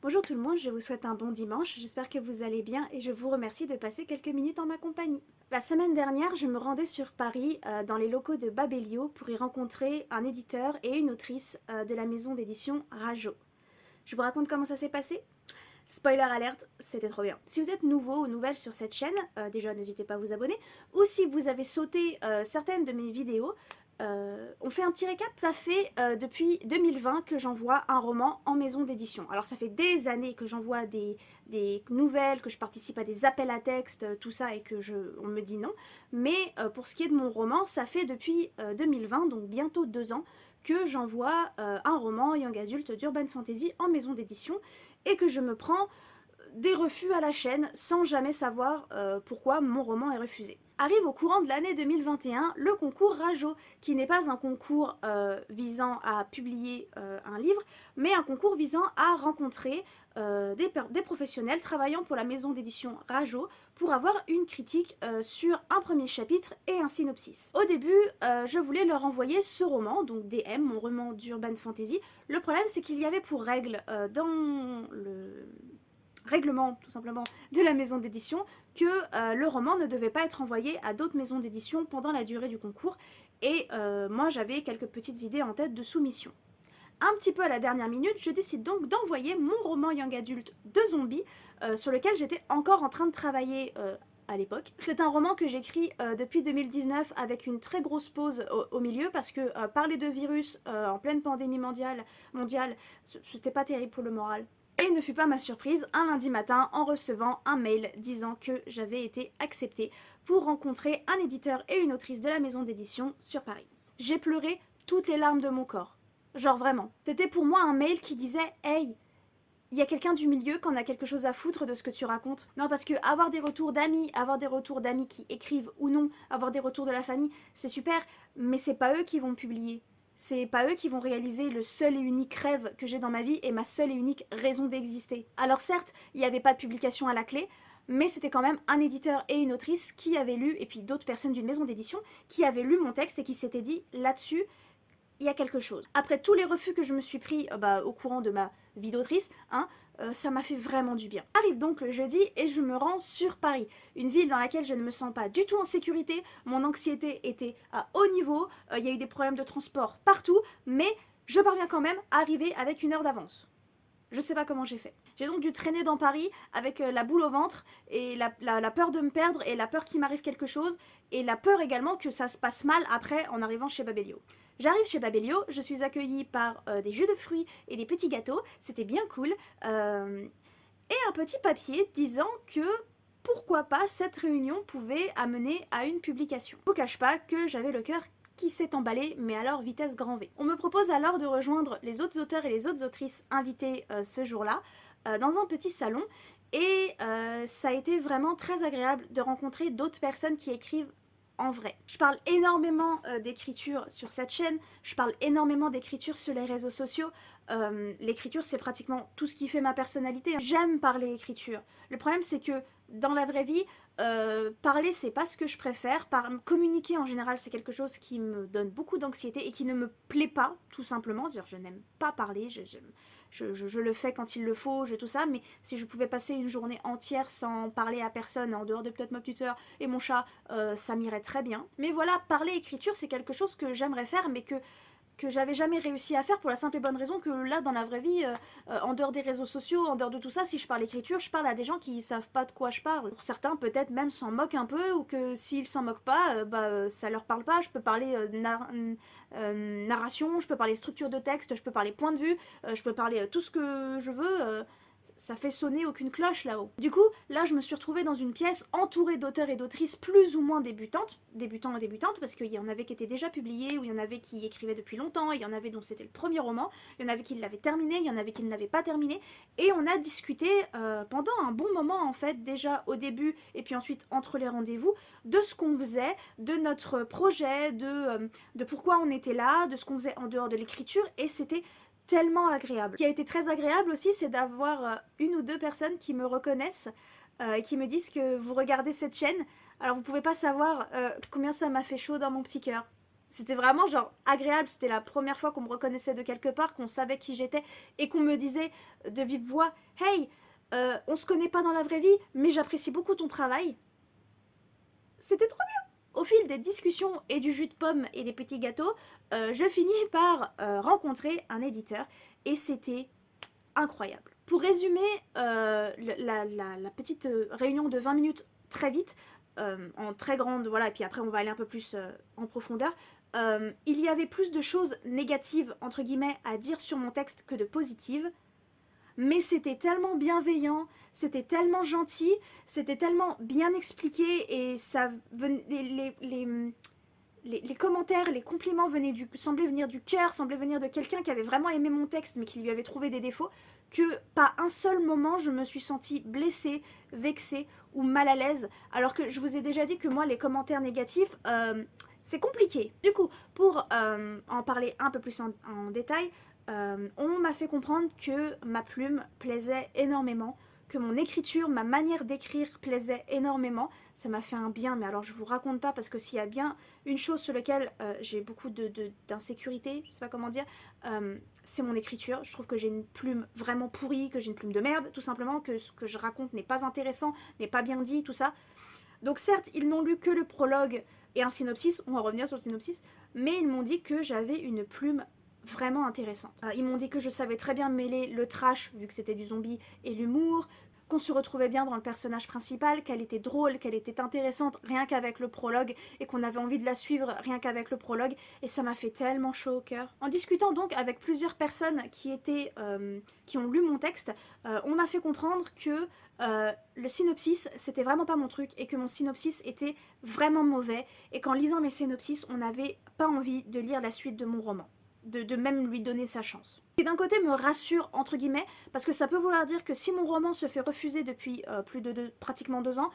Bonjour tout le monde, je vous souhaite un bon dimanche, j'espère que vous allez bien et je vous remercie de passer quelques minutes en ma compagnie. La semaine dernière, je me rendais sur Paris, dans les locaux de Babelio, pour y rencontrer un éditeur et une autrice de la maison d'édition Rajo. Je vous raconte comment ça s'est passé? Spoiler alerte, c'était trop bien. Si vous êtes nouveau ou nouvelle sur cette chaîne, déjà n'hésitez pas à vous abonner, ou si vous avez sauté certaines de mes vidéos, on fait un petit récap. Ça fait depuis 2020 que j'envoie un roman en maison d'édition. Alors ça fait des années que j'envoie des nouvelles, que je participe à des appels à texte, tout ça, et on me dit non. Mais pour ce qui est de mon roman, ça fait depuis 2020, donc bientôt 2 ans, que j'envoie un roman young adulte d'urban fantasy en maison d'édition et que je me prends des refus à la chaîne sans jamais savoir pourquoi mon roman est refusé. Arrive au courant de l'année 2021 le concours Rajo, qui n'est pas un concours visant à publier un livre, mais un concours visant à rencontrer des professionnels travaillant pour la maison d'édition Rajo pour avoir une critique sur un premier chapitre et un synopsis. Au début, je voulais leur envoyer ce roman, donc DM, mon roman d'urban fantasy. Le problème, c'est qu'il y avait pour règle dans le règlement tout simplement de la maison d'édition que le roman ne devait pas être envoyé à d'autres maisons d'édition pendant la durée du concours, et moi j'avais quelques petites idées en tête de soumission. Un petit peu à la dernière minute, je décide donc d'envoyer mon roman young adulte de zombies sur lequel j'étais encore en train de travailler à l'époque. C'est un roman que j'écris depuis 2019 avec une très grosse pause au milieu parce que parler de virus en pleine pandémie mondiale, c'était pas terrible pour le moral. Et ne fut pas ma surprise un lundi matin en recevant un mail disant que j'avais été acceptée pour rencontrer un éditeur et une autrice de la maison d'édition sur Paris. J'ai pleuré toutes les larmes de mon corps. Genre vraiment. C'était pour moi un mail qui disait « Hey, il y a quelqu'un du milieu qui en a quelque chose à foutre de ce que tu racontes. » Non, parce que avoir des retours d'amis qui écrivent ou non, avoir des retours de la famille, c'est super, mais c'est pas eux qui vont publier. C'est pas eux qui vont réaliser le seul et unique rêve que j'ai dans ma vie et ma seule et unique raison d'exister. Alors certes, il n'y avait pas de publication à la clé, mais c'était quand même un éditeur et une autrice qui avaient lu, et puis d'autres personnes d'une maison d'édition, qui avaient lu mon texte et qui s'étaient dit là-dessus, il y a quelque chose. Après tous les refus que je me suis pris au courant de ma vie d'autrice, ça m'a fait vraiment du bien. Arrive donc le jeudi et je me rends sur Paris, une ville dans laquelle je ne me sens pas du tout en sécurité, mon anxiété était à haut niveau, il y a eu des problèmes de transport partout, mais je parviens quand même à arriver avec 1 heure d'avance. Je sais pas comment j'ai fait. J'ai donc dû traîner dans Paris avec la boule au ventre et la peur de me perdre et la peur qu'il m'arrive quelque chose et la peur également que ça se passe mal après en arrivant chez Babelio. J'arrive chez Babelio, je suis accueillie par des jus de fruits et des petits gâteaux, c'était bien cool, et un petit papier disant que pourquoi pas cette réunion pouvait amener à une publication. Je vous cache pas que j'avais le cœur qui s'est emballé, mais alors vitesse grand V. On me propose alors de rejoindre les autres auteurs et les autres autrices invités ce jour-là, dans un petit salon, et ça a été vraiment très agréable de rencontrer d'autres personnes qui écrivent en vrai. Je parle énormément d'écriture sur cette chaîne, je parle énormément d'écriture sur les réseaux sociaux. L'écriture, c'est pratiquement tout ce qui fait ma personnalité. J'aime parler écriture. Le problème, c'est que dans la vraie vie, parler, c'est pas ce que je préfère. Communiquer, en général, c'est quelque chose qui me donne beaucoup d'anxiété et qui ne me plaît pas, tout simplement. C'est-à-dire, je n'aime pas parler, je le fais quand il le faut, tout ça, mais si je pouvais passer une journée entière sans parler à personne, en dehors de peut-être ma petite sœur et mon chat, ça m'irait très bien. Mais voilà, parler écriture, c'est quelque chose que j'aimerais faire, mais que j'avais jamais réussi à faire pour la simple et bonne raison que là, dans la vraie vie, en dehors des réseaux sociaux, en dehors de tout ça, si je parle écriture, je parle à des gens qui savent pas de quoi je parle. Pour certains, peut-être même s'en moquent un peu, ou que s'ils s'en moquent pas, ça leur parle pas. Je peux parler narration, je peux parler structure de texte, je peux parler point de vue, je peux parler tout ce que je veux. Ça fait sonner aucune cloche là-haut. Du coup, là, je me suis retrouvée dans une pièce entourée d'auteurs et d'autrices plus ou moins débutants et débutantes, parce qu'il y en avait qui étaient déjà publiés, ou il y en avait qui écrivaient depuis longtemps, il y en avait dont c'était le premier roman, il y en avait qui l'avaient terminé, il y en avait qui ne l'avaient pas terminé, et on a discuté pendant un bon moment, en fait, déjà au début, et puis ensuite entre les rendez-vous, de ce qu'on faisait, de notre projet, de pourquoi on était là, de ce qu'on faisait en dehors de l'écriture, et c'était tellement agréable. Ce qui a été très agréable aussi, c'est d'avoir 1 ou 2 personnes qui me reconnaissent et qui me disent que vous regardez cette chaîne. Alors vous pouvez pas savoir combien ça m'a fait chaud dans mon petit cœur. C'était vraiment genre agréable, c'était la première fois qu'on me reconnaissait de quelque part, qu'on savait qui j'étais et qu'on me disait de vive voix « Hey, on se connaît pas dans la vraie vie, mais j'apprécie beaucoup ton travail. » C'était trop bien. Au fil des discussions et du jus de pomme et des petits gâteaux, je finis par rencontrer un éditeur et c'était incroyable. Pour résumer la petite réunion de 20 minutes très vite, en très grande, voilà, et puis après on va aller un peu plus en profondeur, il y avait plus de choses négatives, entre guillemets, à dire sur mon texte que de positives, mais c'était tellement bienveillant, c'était tellement gentil, c'était tellement bien expliqué, et ça venait, les commentaires, les compliments semblaient venir du cœur, semblaient venir de quelqu'un qui avait vraiment aimé mon texte mais qui lui avait trouvé des défauts, que pas un seul moment je me suis sentie blessée, vexée ou mal à l'aise, alors que je vous ai déjà dit que moi les commentaires négatifs, c'est compliqué. Du coup, pour en parler un peu plus en détail, on m'a fait comprendre que ma plume plaisait énormément, que mon écriture, ma manière d'écrire plaisait énormément. Ça m'a fait un bien, mais alors je vous raconte pas, parce que s'il y a bien une chose sur laquelle j'ai beaucoup d'insécurité, je sais pas comment dire, c'est mon écriture. Je trouve que j'ai une plume vraiment pourrie, que j'ai une plume de merde, tout simplement, que ce que je raconte n'est pas intéressant, n'est pas bien dit, tout ça. Donc certes, ils n'ont lu que le prologue et un synopsis, on va revenir sur le synopsis, mais ils m'ont dit que j'avais une plume vraiment intéressante. Ils m'ont dit que je savais très bien mêler le trash, vu que c'était du zombie, et l'humour, qu'on se retrouvait bien dans le personnage principal, qu'elle était drôle, qu'elle était intéressante rien qu'avec le prologue, et qu'on avait envie de la suivre rien qu'avec le prologue, et ça m'a fait tellement chaud au cœur. En discutant donc avec plusieurs personnes qui ont lu mon texte, on m'a fait comprendre que le synopsis c'était vraiment pas mon truc, et que mon synopsis était vraiment mauvais, et qu'en lisant mes synopsis on n'avait pas envie de lire la suite de mon roman, de même lui donner sa chance. Et d'un côté me rassure entre guillemets, parce que ça peut vouloir dire que si mon roman se fait refuser depuis pratiquement 2 ans,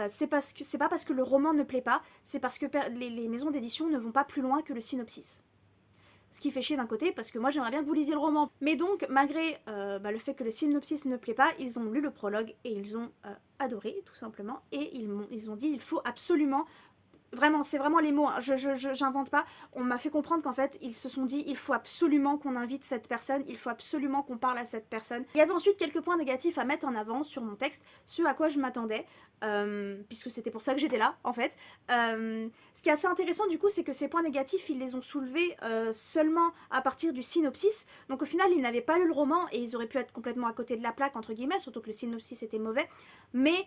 c'est pas parce que le roman ne plaît pas, c'est parce que les maisons d'édition ne vont pas plus loin que le synopsis. Ce qui fait chier d'un côté, parce que moi j'aimerais bien que vous lisiez le roman. Mais donc, malgré le fait que le synopsis ne plaît pas, ils ont lu le prologue et ils ont adoré, tout simplement. Et ils ont dit il faut absolument... Vraiment, c'est vraiment les mots, hein. J'invente pas. On m'a fait comprendre qu'en fait, ils se sont dit il faut absolument qu'on invite cette personne, il faut absolument qu'on parle à cette personne. Il y avait ensuite quelques points négatifs à mettre en avant sur mon texte, ce à quoi je m'attendais, puisque c'était pour ça que j'étais là, en fait. Ce qui est assez intéressant, du coup, c'est que ces points négatifs, ils les ont soulevés seulement à partir du synopsis. Donc au final, ils n'avaient pas lu le roman et ils auraient pu être complètement à côté de la plaque, entre guillemets, surtout que le synopsis était mauvais. Mais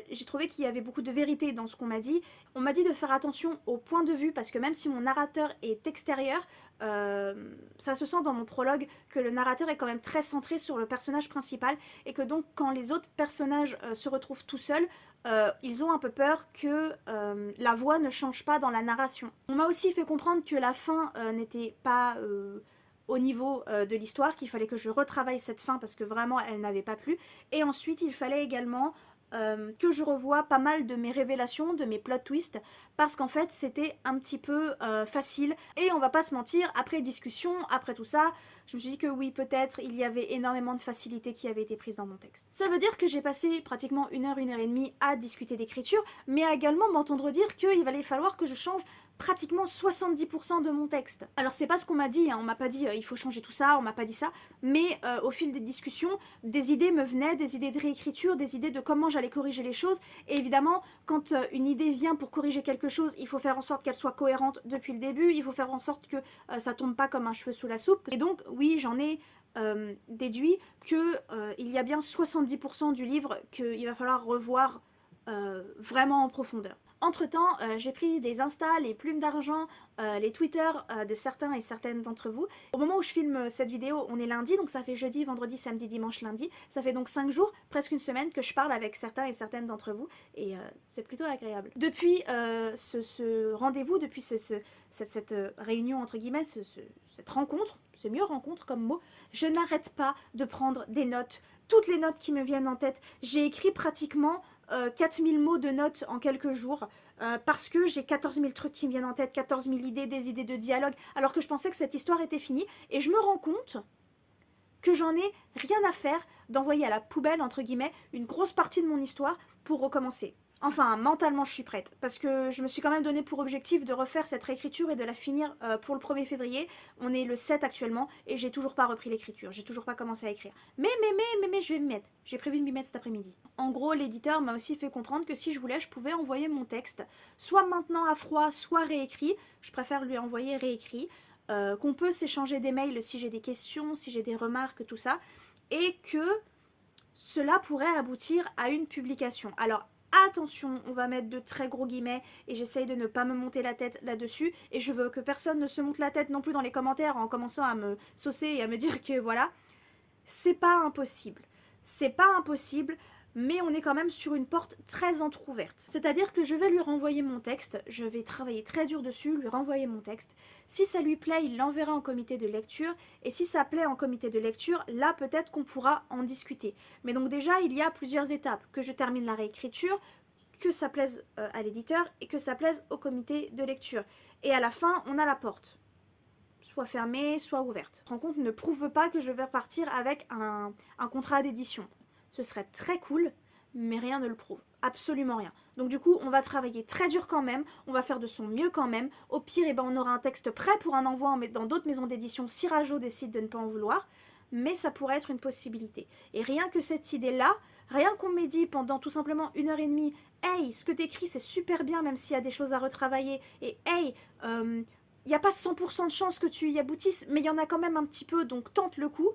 j'ai trouvé qu'il y avait beaucoup de vérité dans ce qu'on m'a dit. On m'a dit de faire attention au point de vue, parce que même si mon narrateur est extérieur, ça se sent dans mon prologue que le narrateur est quand même très centré sur le personnage principal, et que donc quand les autres personnages se retrouvent tout seuls, ils ont un peu peur que la voix ne change pas dans la narration. On m'a aussi fait comprendre que la fin n'était pas au niveau de l'histoire, qu'il fallait que je retravaille cette fin parce que vraiment elle n'avait pas plu, et ensuite il fallait également que je revoie pas mal de mes révélations, de mes plot twists, parce qu'en fait c'était un petit peu facile, et on va pas se mentir, après discussion, après tout ça, je me suis dit que oui, peut-être il y avait énormément de facilité qui avait été prise dans mon texte. Ça veut dire que j'ai passé pratiquement 1 heure et demie à discuter d'écriture, mais à également m'entendre dire qu'il allait falloir que je change pratiquement 70% de mon texte. Alors c'est pas ce qu'on m'a dit, hein. On m'a pas dit il faut changer tout ça, on m'a pas dit ça, mais au fil des discussions, des idées me venaient, des idées de réécriture, des idées de comment j'allais corriger les choses, et évidemment quand une idée vient pour corriger quelque chose, il faut faire en sorte qu'elle soit cohérente depuis le début, il faut faire en sorte que ça tombe pas comme un cheveu sous la soupe, et donc oui, j'en ai déduit que il y a bien 70% du livre qu'il va falloir revoir vraiment en profondeur. Entre temps, j'ai pris des Insta, les plumes d'argent, les Twitter de certains et certaines d'entre vous. Au moment où je filme cette vidéo, on est lundi, donc ça fait jeudi, vendredi, samedi, dimanche, lundi. Ça fait donc 5 jours, presque une semaine, que je parle avec certains et certaines d'entre vous, et c'est plutôt agréable. Depuis ce rendez-vous, depuis cette réunion, entre guillemets, cette rencontre, c'est mieux rencontre comme mot, je n'arrête pas de prendre des notes, toutes les notes qui me viennent en tête. J'ai écrit pratiquement 4000 mots de notes en quelques jours, parce que j'ai 14 000 trucs qui me viennent en tête, 14 000 idées, des idées de dialogue, alors que je pensais que cette histoire était finie, et je me rends compte que j'en ai rien à faire d'envoyer à la poubelle, entre guillemets, une grosse partie de mon histoire pour recommencer. Enfin, mentalement, je suis prête. Parce que je me suis quand même donné pour objectif de refaire cette réécriture et de la finir pour le 1er février. On est le 7 actuellement et j'ai toujours pas repris l'écriture. J'ai toujours pas commencé à écrire. Mais, je vais m'y mettre. J'ai prévu de m'y mettre cet après-midi. En gros, l'éditeur m'a aussi fait comprendre que si je voulais, je pouvais envoyer mon texte soit maintenant à froid, soit réécrit. Je préfère lui envoyer réécrit. Qu'on peut s'échanger des mails si j'ai des questions, si j'ai des remarques, tout ça. Et que cela pourrait aboutir à une publication. Alors, attention, on va mettre de très gros guillemets et j'essaye de ne pas me monter la tête là-dessus et je veux que personne ne se monte la tête non plus dans les commentaires en commençant à me saucer et à me dire que voilà, c'est pas impossible. C'est pas impossible, mais on est quand même sur une porte très entrouverte. C'est-à-dire que je vais lui renvoyer mon texte, je vais travailler très dur dessus, lui renvoyer mon texte. Si ça lui plaît, il l'enverra en comité de lecture, et si ça plaît en comité de lecture, là peut-être qu'on pourra en discuter. Mais donc déjà, il y a plusieurs étapes. Que je termine la réécriture, que ça plaise à l'éditeur, et que ça plaise au comité de lecture. Et à la fin, on a la porte. Soit fermée, soit ouverte. Ce rencontre ne prouve pas que je vais repartir avec un contrat d'édition. Ce serait très cool, mais rien ne le prouve. Absolument rien. Donc du coup, on va travailler très dur quand même, on va faire de son mieux quand même. Au pire, eh ben, on aura un texte prêt pour un envoi dans d'autres maisons d'édition si Rajo décide de ne pas en vouloir, mais ça pourrait être une possibilité. Et rien que cette idée-là, rien qu'on m'ait dit pendant tout simplement 1h30, hey, ce que t'écris c'est super bien même s'il y a des choses à retravailler, et hey, il n'y a pas 100% de chance que tu y aboutisses, mais il y en a quand même un petit peu, donc tente le coup.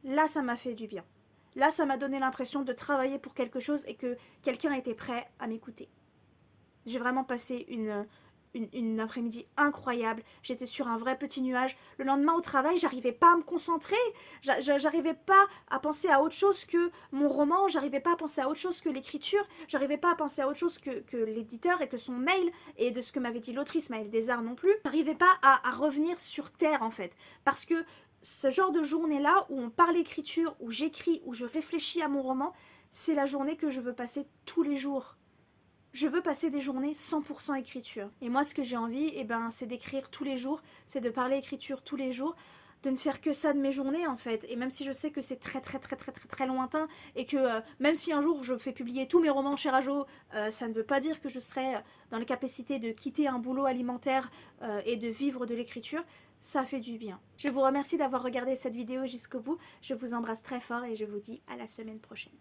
Là, ça m'a fait du bien. Là, ça m'a donné l'impression de travailler pour quelque chose et que quelqu'un était prêt à m'écouter. J'ai vraiment passé une après-midi incroyable. J'étais sur un vrai petit nuage. Le lendemain au travail, j'arrivais pas à me concentrer. J'arrivais pas à penser à autre chose que mon roman. J'arrivais pas à penser à autre chose que l'écriture. J'arrivais pas à penser à autre chose que l'éditeur et que son mail et de ce que m'avait dit l'autrice Maëlle Desarts non plus. J'arrivais pas à revenir sur terre en fait. Parce que ce genre de journée-là où on parle écriture, où j'écris, où je réfléchis à mon roman, c'est la journée que je veux passer tous les jours. Je veux passer des journées 100% écriture. Et moi, ce que j'ai envie, eh ben, c'est d'écrire tous les jours, c'est de parler écriture tous les jours, de ne faire que ça de mes journées en fait. Et même si je sais que c'est très lointain et que même si un jour je fais publier tous mes romans chez Rajo, ça ne veut pas dire que je serai dans les capacités de quitter un boulot alimentaire et de vivre de l'écriture. Ça fait du bien. Je vous remercie d'avoir regardé cette vidéo jusqu'au bout. Je vous embrasse très fort et je vous dis à la semaine prochaine.